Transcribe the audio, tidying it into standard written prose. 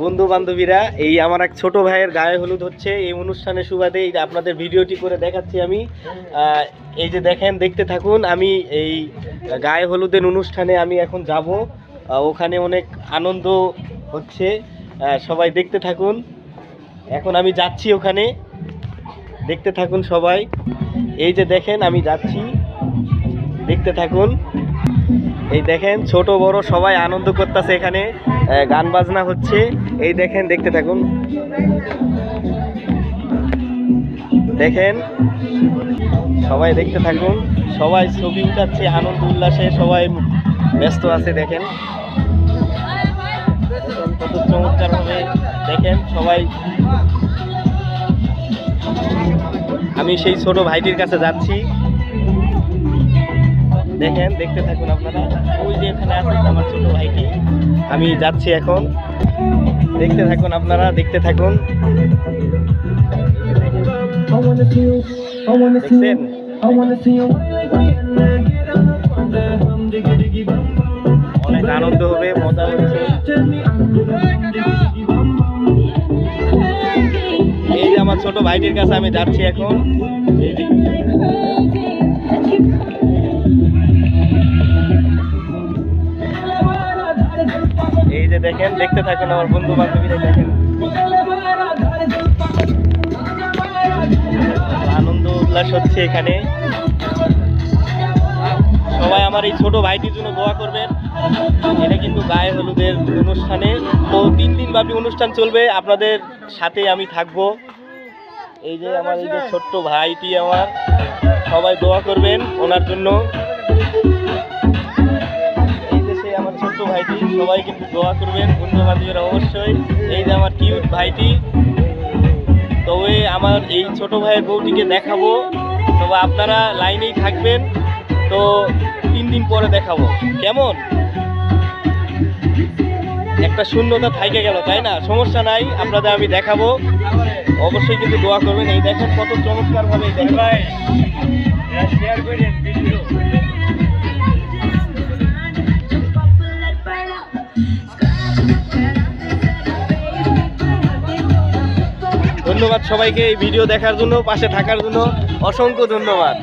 বন্ধু বান্ধবীরা, এই আমার এক ছোট ভাইয়ের গায়ে হলুদ হচ্ছে। এই অনুষ্ঠানের সুবাদে এই যে আপনাদের ভিডিওটি করে দেখাচ্ছি আমি। এই যে দেখেন, দেখতে থাকুন। আমি এই গায়ে হলুদের অনুষ্ঠানে আমি এখন যাব। ওখানে অনেক আনন্দ হচ্ছে, সবাই দেখতে থাকুন। এখন আমি যাচ্ছি ওখানে, দেখতে থাকুন সবাই। এই যে দেখেন আমি যাচ্ছি, দেখতে থাকুন। এই দেখেন ছোট বড় সবাই আনন্দ করতেছে, এখানে গান বাজনা হচ্ছে। এই দেখেন, দেখতে থাকুন। দেখেন সবাই দেখতে থাকুন, সবাই ছবি উঠাচ্ছে আনন্দ উল্লাসে, সবাই ব্যস্ত আছে। দেখেন কত চমৎকার ভাবে, দেখেন সবাই। আমি সেই ছোট ভাইটির কাছে যাচ্ছি, দেখেন দেখতে থাকুন আপনারা। ওই যে এখানে আছে আমার ছোট ভাইটি, আমি যাচ্ছি এখন, দেখতে থাকুন আপনারা, দেখতে থাকুন। দেখছেন? অনেক আনন্দ হবে, মজা হচ্ছে। এই যে আমার ছোট ভাইটির কাছে আমি যাচ্ছি এখন। এই যে দেখেন, দেখতে থাকুন আমার বন্ধু বান্ধবীরা। দেখেন আনন্দ উল্লাস হচ্ছে এখানে। সবাই আমার এই ছোট ভাইটির জন্য দোয়া করবেন। এটা কিন্তু গায়ে হলুদের অনুষ্ঠানে, তো 3 দিন ব্যাপী অনুষ্ঠান চলবে। আপনাদের সাথে আমি থাকবো। এই যে আমার এই যে ছোট্ট ভাইটি আমার, সবাই দোয়া করবেন ওনার জন্য। এই যে সেই আমার ছোট্ট ভাইটি, সবাই কিন্তু দোয়া করবেন বন্ধু বান্ধবীরা অবশ্যই। এই যে আমার কিউট ভাইটি, তবে আমার এই ছোট ভাইয়ের বউটিকে দেখাবো, তবে আপনারা লাইনেই থাকবেন। তো 3 দিন পরে দেখাবো, কেমন? একটা শূন্যতা থাইকে গেল, তাই না? সমস্যা নাই, আপনাদের আমি দেখাবো, অবশ্যই কিন্তু দোয়া করবেন। এই দেখেন কত চমৎকার ভাবে, ধন্যবাদ সবাইকে এই ভিডিও দেখার জন্য, পাশে থাকার জন্য অসংখ্য ধন্যবাদ।